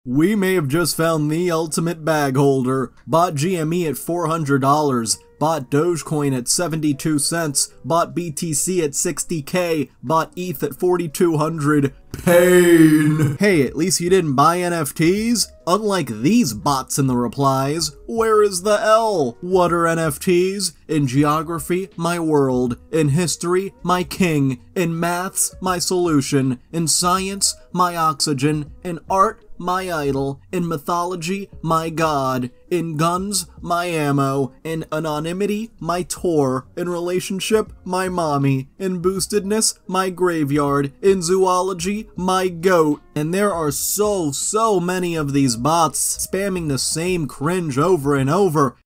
We may have just found the ultimate bag holder. Bought GME at $400. Bought Dogecoin at 72 cents, bought BTC at 60k, bought ETH at 4,200. Pain! Hey, at least you didn't buy NFTs? Unlike these bots in the replies, where is the L? What are NFTs? In geography, my world. In history, my king. In maths, my solution. In science, my oxygen. In art, my idol. In mythology, my god. In guns, my ammo. In anonymity, my Tor. In relationship, my mommy. In boostedness, my graveyard. In zoology, my goat. And there are so many of these bots spamming the same cringe over and over.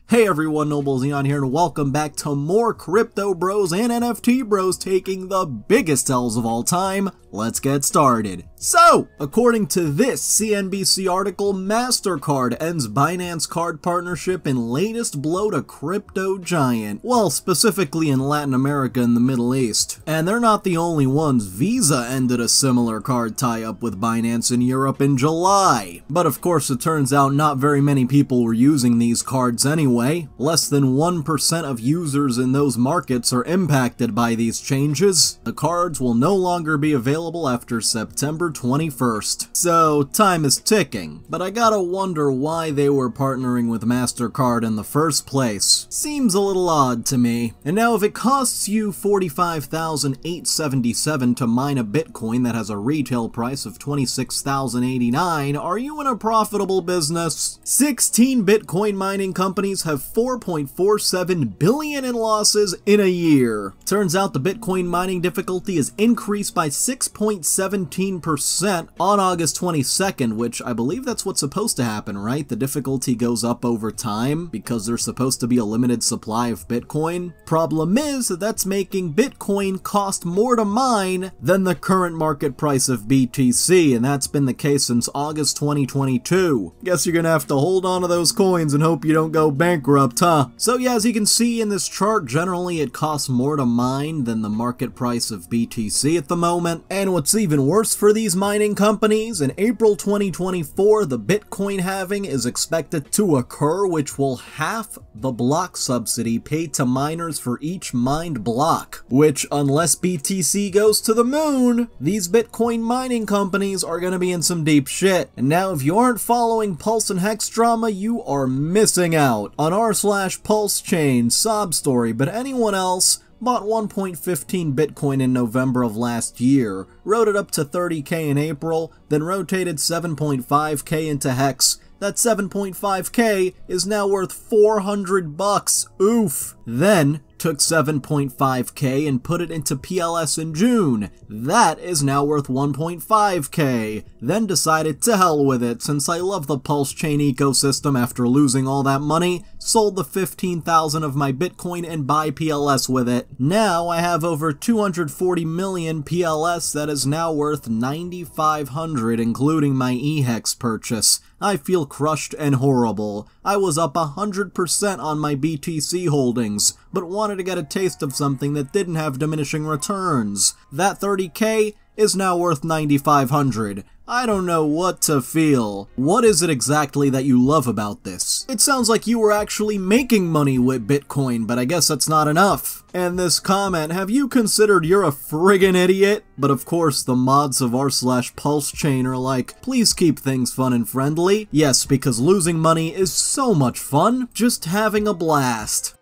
Hey everyone, Noble Xenon here, and welcome back to more Crypto Bros and NFT Bros taking the biggest L's of all time. Let's get started. So, according to this CNBC article, MasterCard ends Binance card partnership in latest blow to crypto giant. Well, specifically in Latin America and the Middle East. And they're not the only ones. Visa ended a similar card tie-up with Binance in Europe in July. But of course, it turns out not very many people were using these cards anyway. Less than 1% of users in those markets are impacted by these changes. The cards will no longer be available after September 21st. So, time is ticking, but I gotta wonder why they were partnering with MasterCard in the first place. Seems a little odd to me. And now if it costs you $45,877 to mine a Bitcoin that has a retail price of $26,089, are you in a profitable business? 16 Bitcoin mining companies have $4.47 billion in losses in a year. Turns out the Bitcoin mining difficulty is increased by 6.17% on August 22nd, which I believe that's what's supposed to happen, right? The difficulty goes up over time because there's supposed to be a limited supply of Bitcoin. Problem is that that's making Bitcoin cost more to mine than the current market price of BTC, and that's been the case since August 2022. Guess you're gonna have to hold on to those coins and hope you don't go bankrupt, huh? So yeah, as you can see in this chart, generally it costs more to mine than the market price of BTC at the moment. And what's even worse for these mining companies, in April 2024, the Bitcoin halving is expected to occur, which will halve the block subsidy paid to miners for each mined block. Which, unless BTC goes to the moon, these Bitcoin mining companies are gonna be in some deep shit. And now if you aren't following Pulse and Hex drama, you are missing out. On r/Pulse chain, sob story, but anyone else bought 1.15 Bitcoin in November of last year, wrote it up to 30k in April, then rotated 7.5k into Hex. That 7.5k is now worth 400 bucks. Oof. Then took 7.5k and put it into PLS in June. That is now worth 1.5k. Then decided to hell with it, since I love the Pulse chain ecosystem after losing all that money, sold the 15,000 of my Bitcoin and buy PLS with it. Now I have over 240 million PLS that is now worth 9,500 including my eHex purchase. I feel crushed and horrible. I was up 100% on my BTC holdings, but wanted to get a taste of something that didn't have diminishing returns. That 30k is now worth 9,500. I don't know what to feel. What is it exactly that you love about this? It sounds like you were actually making money with Bitcoin, but I guess that's not enough. And this comment, have you considered you're a friggin' idiot? But of course, the mods of r/Pulse chain are like, please keep things fun and friendly. Yes, because losing money is so much fun. Just having a blast.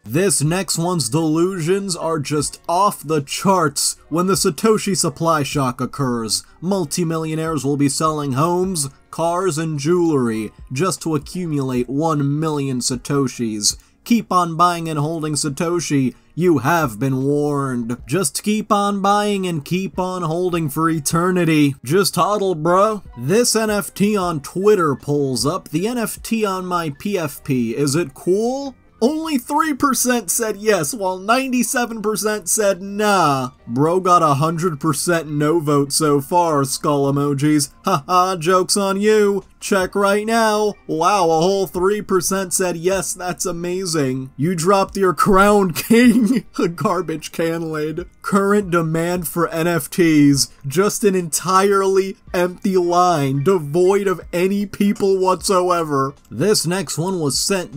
This next one's delusions are just off the charts. When the Satoshi supply shock occurs, multimillionaires will be selling homes, cars, and jewelry just to accumulate 1 million Satoshis. Keep on buying and holding Satoshi. You have been warned. Just keep on buying and keep on holding for eternity. Just hodl, bro. This NFT on Twitter pulls up. The NFT on my PFP. Is it cool? Only 3% said yes, while 97% said nah. Bro got 100% no vote so far, skull emojis. Haha, joke's on you. Check right now. Wow, a whole 3% said yes, that's amazing. You dropped your crown king. A garbage can lid. Current demand for NFTs. Just an entirely empty line, devoid of any people whatsoever. This next one was sent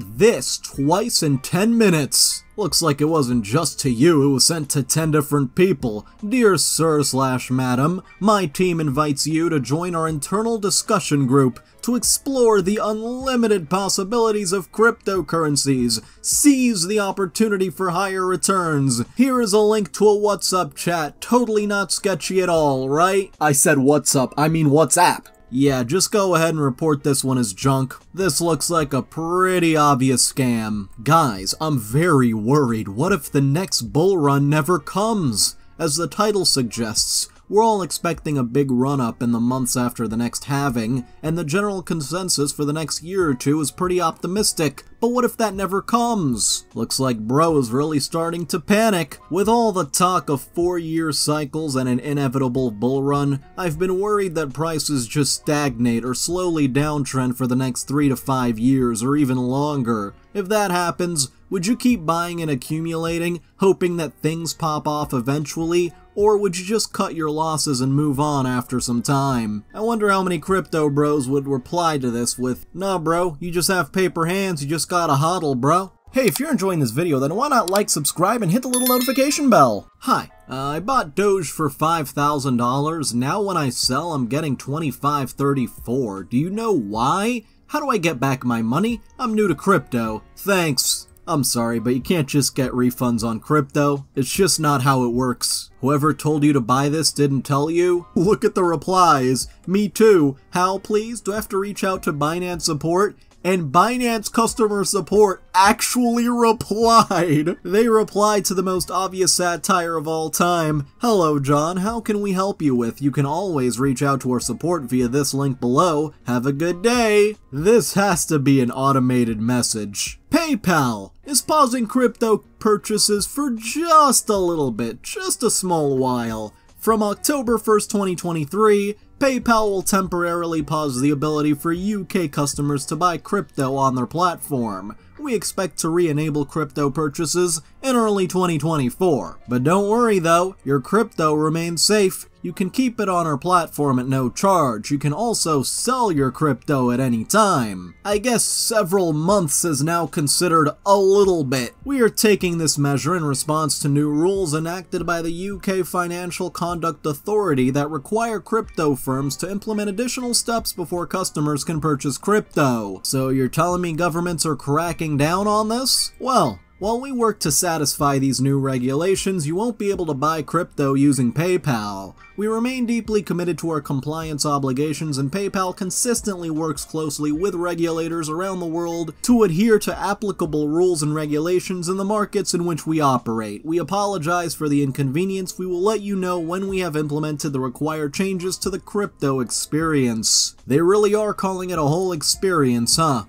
twice in 10 minutes. Looks like it wasn't just to you, it was sent to 10 different people. Dear Sir/Madam, my team invites you to join our internal discussion group to explore the unlimited possibilities of cryptocurrencies. Seize the opportunity for higher returns. Here is a link to a WhatsApp chat, totally not sketchy at all, right? I said WhatsApp, I mean WhatsApp. Yeah, just go ahead and report this one as junk. This looks like a pretty obvious scam. Guys, I'm very worried. What if the next bull run never comes? As the title suggests, we're all expecting a big run-up in the months after the next halving, and the general consensus for the next year or two is pretty optimistic. But what if that never comes? Looks like Bro is really starting to panic. With all the talk of 4-year cycles and an inevitable bull run, I've been worried that prices just stagnate or slowly downtrend for the next 3 to 5 years or even longer. If that happens, would you keep buying and accumulating, hoping that things pop off eventually? Or would you just cut your losses and move on after some time? I wonder how many crypto bros would reply to this with, "Nah bro, you just have paper hands, you just gotta hodl bro." Hey, if you're enjoying this video, then why not like, subscribe, and hit the little notification bell? Hi, I bought Doge for $5,000, now when I sell I'm getting $25.34. Do you know why? How do I get back my money? I'm new to crypto. Thanks. I'm sorry, but you can't just get refunds on crypto. It's just not how it works. Whoever told you to buy this didn't tell you? Look at the replies. Me too. How, please? Do I have to reach out to Binance support? And Binance customer support actually replied. They replied to the most obvious satire of all time. "Hello John, how can we help you with? You can always reach out to our support via this link below. Have a good day." This has to be an automated message. PayPal is pausing crypto purchases for just a little bit, just a small while. From October 1st, 2023, PayPal will temporarily pause the ability for UK customers to buy crypto on their platform. We expect to re-enable crypto purchases in early 2024. But don't worry though, your crypto remains safe. You can keep it on our platform at no charge. You can also sell your crypto at any time. I guess several months is now considered a little bit. We are taking this measure in response to new rules enacted by the UK Financial Conduct Authority that require crypto firms to implement additional steps before customers can purchase crypto. So you're telling me governments are cracking down on this? Well, while we work to satisfy these new regulations, you won't be able to buy crypto using PayPal. We remain deeply committed to our compliance obligations, and PayPal consistently works closely with regulators around the world to adhere to applicable rules and regulations in the markets in which we operate. We apologize for the inconvenience. We will let you know when we have implemented the required changes to the crypto experience. They really are calling it a whole experience, huh?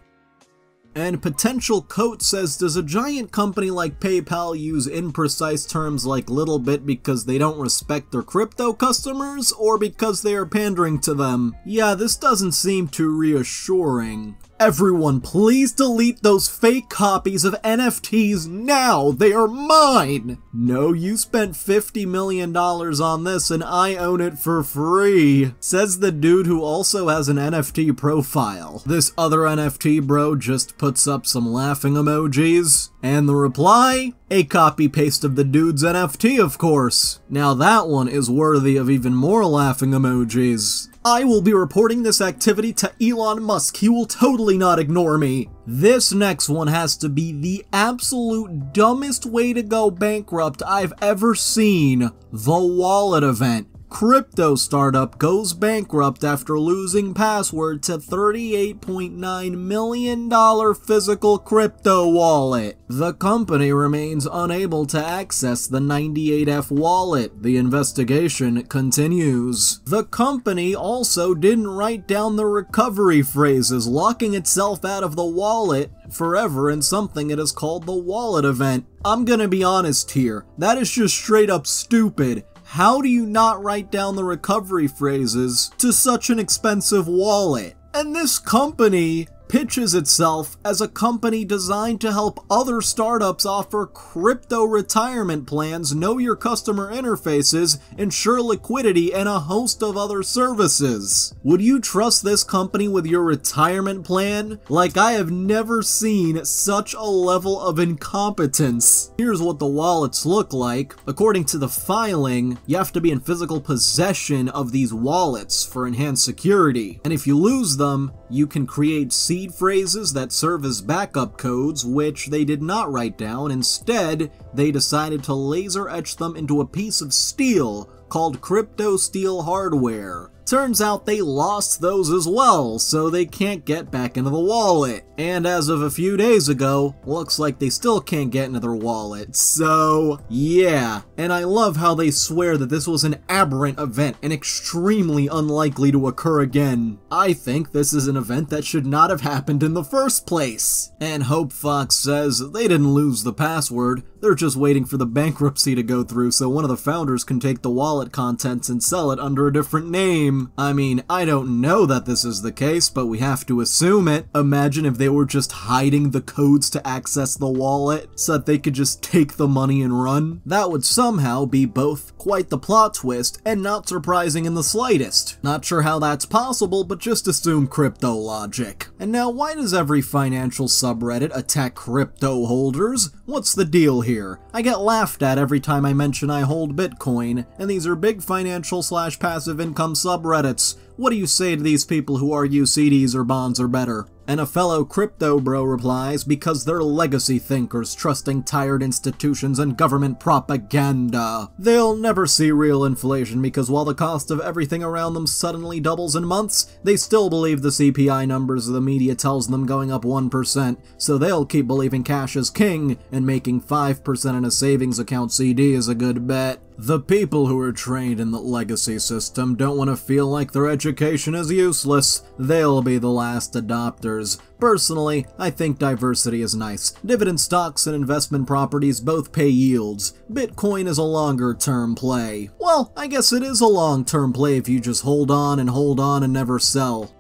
And Potential Coat says, does a giant company like PayPal use imprecise terms like little bit because they don't respect their crypto customers, or because they are pandering to them? Yeah, this doesn't seem too reassuring. Everyone, please delete those fake copies of NFTs now! They are mine! No, you spent $50 million on this and I own it for free, says the dude who also has an NFT profile. This other NFT bro just puts up some laughing emojis. And the reply? A copy-paste of the dude's NFT, of course. Now that one is worthy of even more laughing emojis. I will be reporting this activity to Elon Musk. He will totally not ignore me. This next one has to be the absolute dumbest way to go bankrupt I've ever seen. The wallet event. Crypto startup goes bankrupt after losing password to $38.9 million physical crypto wallet. The company remains unable to access the 98F wallet. The investigation continues. The company also didn't write down the recovery phrases, locking itself out of the wallet forever in something it has called the wallet event. I'm gonna be honest here, that is just straight up stupid. How do you not write down the recovery phrases to such an expensive wallet? And this company pitches itself as a company designed to help other startups offer crypto retirement plans, know your customer interfaces, ensure liquidity, and a host of other services. Would you trust this company with your retirement plan? Like, I have never seen such a level of incompetence. Here's what the wallets look like. According to the filing, you have to be in physical possession of these wallets for enhanced security. And if you lose them, you can create seed phrases that serve as backup codes, which they did not write down. Instead, they decided to laser etch them into a piece of steel called crypto steel hardware. Turns out they lost those as well, so they can't get back into the wallet. And as of a few days ago, looks like they still can't get into their wallet. So, yeah. And I love how they swear that this was an aberrant event and extremely unlikely to occur again. I think this is an event that should not have happened in the first place. And Hope Fox says they didn't lose the password, they're just waiting for the bankruptcy to go through so one of the founders can take the wallet contents and sell it under a different name. I mean, I don't know that this is the case, but we have to assume it. Imagine if they were just hiding the codes to access the wallet so that they could just take the money and run. That would somehow be both quite the plot twist and not surprising in the slightest. Not sure how that's possible, but just assume crypto logic. And now, why does every financial subreddit attack crypto holders? What's the deal here? I get laughed at every time I mention I hold Bitcoin, and these are big financial/passive income subreddits. What do you say to these people who argue CDs or bonds are better? And a fellow crypto bro replies, because they're legacy thinkers trusting tired institutions and government propaganda. They'll never see real inflation because while the cost of everything around them suddenly doubles in months, they still believe the CPI numbers the media tells them going up 1%, so they'll keep believing cash is king and making 5% in a savings account CD is a good bet. The people who are trained in the legacy system don't want to feel like their education is useless. They'll be the last adopters. Personally, I think diversity is nice. Dividend stocks and investment properties both pay yields. Bitcoin is a longer-term play. Well, I guess it is a long-term play if you just hold on and never sell.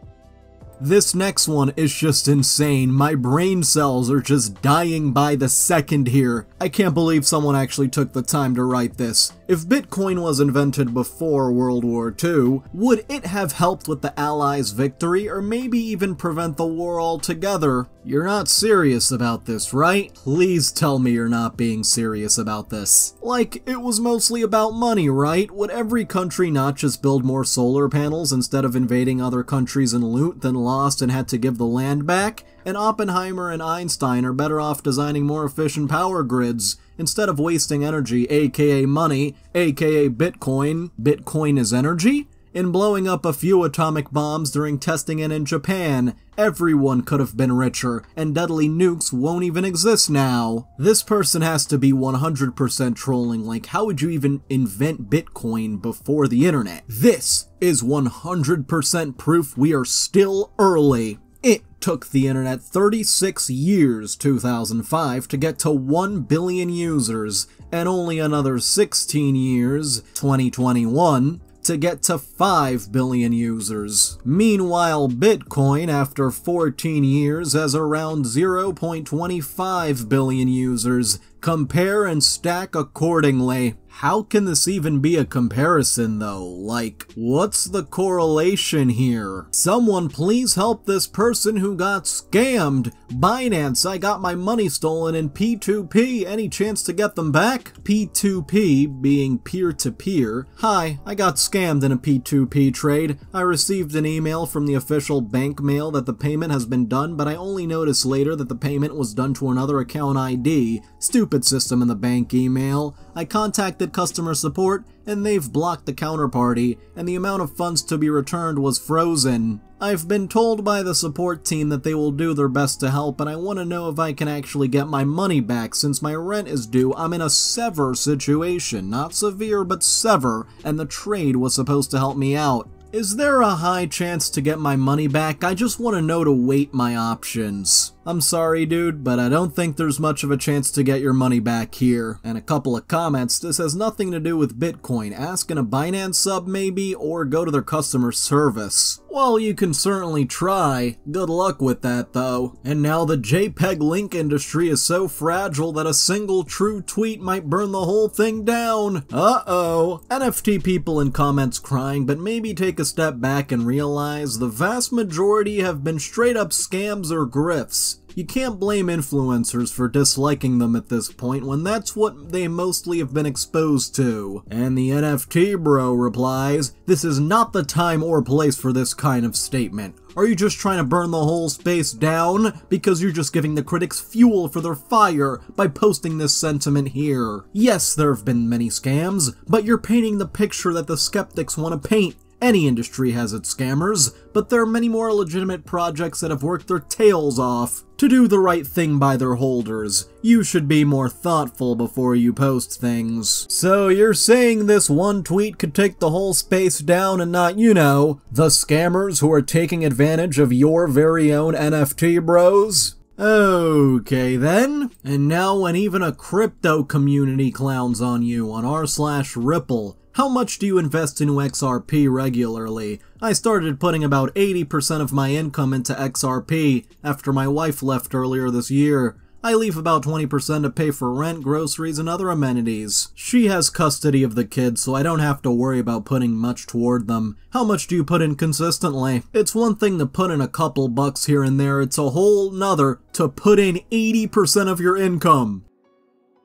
This next one is just insane. My brain cells are just dying by the second here. I can't believe someone actually took the time to write this. If Bitcoin was invented before World War II, would it have helped with the Allies' victory or maybe even prevent the war altogether? You're not serious about this, right? Please tell me you're not being serious about this. Like, it was mostly about money, right? Would every country not just build more solar panels instead of invading other countries and loot, then lost and had to give the land back? And Oppenheimer and Einstein are better off designing more efficient power grids instead of wasting energy, aka money, aka Bitcoin. Bitcoin is energy? In blowing up a few atomic bombs during testing it in Japan, everyone could have been richer, and deadly nukes won't even exist now. This person has to be 100% trolling, like how would you even invent Bitcoin before the internet? This is 100% proof we are still early. It took the internet 36 years, 2005, to get to 1 billion users, and only another 16 years, 2021, to get to 5 billion users. Meanwhile, Bitcoin, after 14 years, has around 0.25 billion users. Compare and stack accordingly. How can this even be a comparison though? Like, what's the correlation here? Someone please help this person who got scammed. Binance, I got my money stolen in P2P. Any chance to get them back? P2P being peer-to-peer. Hi, I got scammed in a P2P trade. I received an email from the official bank mail that the payment has been done, but I only noticed later that the payment was done to another account ID. Stupid system in the bank email. I contacted customer support and they've blocked the counterparty and the amount of funds to be returned was frozen. I've been told by the support team that they will do their best to help and I want to know if I can actually get my money back since my rent is due. I'm in a sever situation, not severe but sever, and the trade was supposed to help me out. Is there a high chance to get my money back? I just want to know to weight my options. I'm sorry dude, but I don't think there's much of a chance to get your money back here. And a couple of comments, this has nothing to do with Bitcoin. Ask in a Binance sub maybe, or go to their customer service. Well, you can certainly try. Good luck with that, though. And now the JPEG link industry is so fragile that a single true tweet might burn the whole thing down. Uh-oh. NFT people in comments crying, but maybe take a step back and realize the vast majority have been straight up scams or grifts. You can't blame influencers for disliking them at this point when that's what they mostly have been exposed to. And the NFT bro replies, "This is not the time or place for this kind of statement. Are you just trying to burn the whole space down? Because you're just giving the critics fuel for their fire by posting this sentiment here. Yes, there have been many scams, but you're painting the picture that the skeptics want to paint. Any industry has its scammers, but there are many more legitimate projects that have worked their tails off to do the right thing by their holders. You should be more thoughtful before you post things." So you're saying this one tweet could take the whole space down and not, you know, the scammers who are taking advantage of your very own NFT bros? Okay then. And now when even a crypto community clowns on you on r/Ripple, how much do you invest into XRP regularly? I started putting about 80% of my income into XRP after my wife left earlier this year. I leave about 20% to pay for rent, groceries, and other amenities. She has custody of the kids, so I don't have to worry about putting much toward them. How much do you put in consistently? It's one thing to put in a couple bucks here and there, it's a whole nother to put in 80% of your income.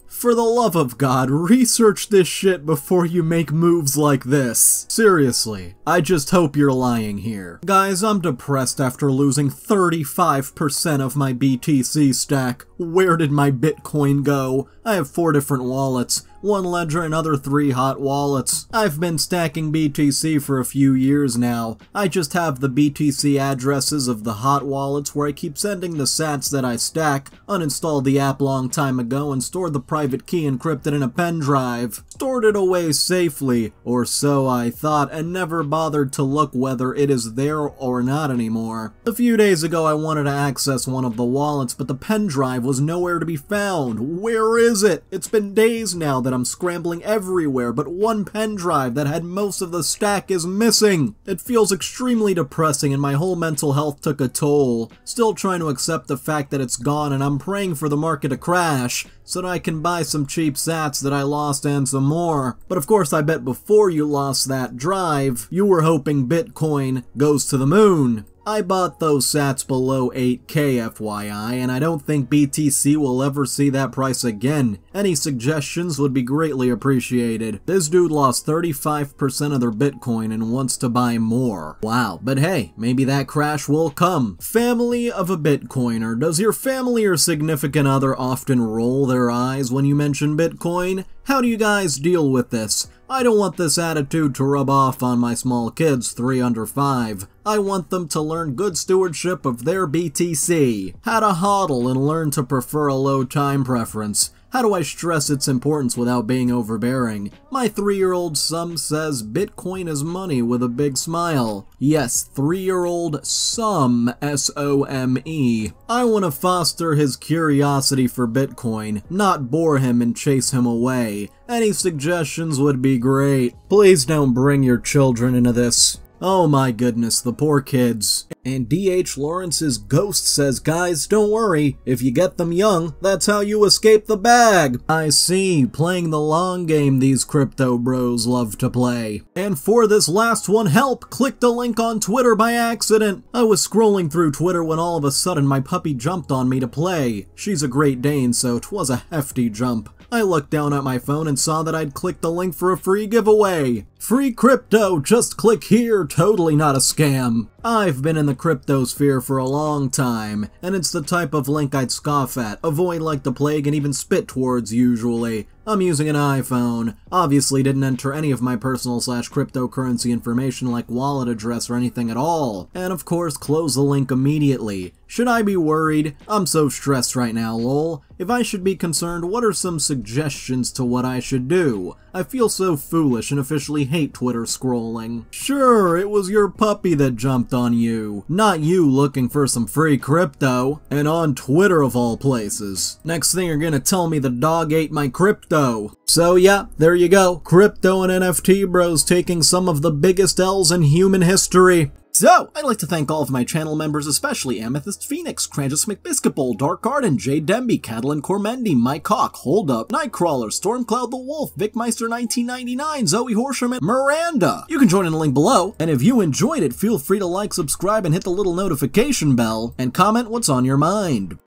For the love of God, research this shit before you make moves like this. Seriously, I just hope you're lying here. Guys, I'm depressed after losing 35% of my BTC stack. Where did my Bitcoin go? I have 4 different wallets. 1 ledger and other 3 hot wallets. I've been stacking BTC for a few years now. I just have the BTC addresses of the hot wallets where I keep sending the sats that I stack, uninstalled the app long time ago and stored the private key encrypted in a pen drive. Stored it away safely, or so I thought, and never bothered to look whether it is there or not anymore. A few days ago I wanted to access one of the wallets, but the pen drive was nowhere to be found. Where is it? It's been days now that I'm scrambling everywhere, but one pen drive that had most of the stack is missing. It feels extremely depressing and my whole mental health took a toll. Still trying to accept the fact that it's gone, and I'm praying for the market to crash so that I can buy some cheap sats that I lost and some more. But of course I bet before you lost that drive, you were hoping Bitcoin goes to the moon. I bought those sats below 8K FYI, and I don't think BTC will ever see that price again. Any suggestions would be greatly appreciated. This dude lost 35% of their Bitcoin and wants to buy more. Wow, but hey, maybe that crash will come. Family of a Bitcoiner. Does your family or significant other often roll their eyes when you mention Bitcoin? How do you guys deal with this? I don't want this attitude to rub off on my small kids 3 under 5. I want them to learn good stewardship of their BTC. How to hodl and learn to prefer a low time preference. How do I stress its importance without being overbearing? My 3-year-old son says Bitcoin is money with a big smile. Yes, 3-year-old Some, S-O-M-E. I want to foster his curiosity for Bitcoin, not bore him and chase him away. Any suggestions would be great. Please don't bring your children into this. Oh my goodness, the poor kids. And D.H. Lawrence's ghost says, guys, don't worry, if you get them young, that's how you escape the bag. I see, playing the long game these crypto bros love to play. And for this last one, help, clicked a link on Twitter by accident. I was scrolling through Twitter when all of a sudden my puppy jumped on me to play. She's a Great Dane, so 'twas a hefty jump. I looked down at my phone and saw that I'd clicked a link for a free giveaway. Free crypto, just click here, totally not a scam. I've been in the cryptosphere for a long time, and it's the type of link I'd scoff at, avoid like the plague, and even spit towards usually. I'm using an iPhone. Obviously didn't enter any of my personal/cryptocurrency information like wallet address or anything at all. And of course, close the link immediately. Should I be worried? I'm so stressed right now, lol. If I should be concerned, what are some suggestions to what I should do? I feel so foolish and officially hate Twitter scrolling. Sure, it was your puppy that jumped on you, not you looking for some free crypto, and on Twitter of all places. Next thing you're gonna tell me the dog ate my crypto. So yeah, there you go, crypto and NFT bros taking some of the biggest L's in human history. So, I'd like to thank all of my channel members, especially Amethyst Phoenix, Crangus McBiscuitbowl, Dark Garden, Jade Demby, Catalan Cormendi, Mike Hawk, Hold Up, Nightcrawler, Stormcloud the Wolf, Vicmeister1999, Zoe Horsham, and Miranda. You can join in the link below, and if you enjoyed it, feel free to like, subscribe, and hit the little notification bell, and comment what's on your mind.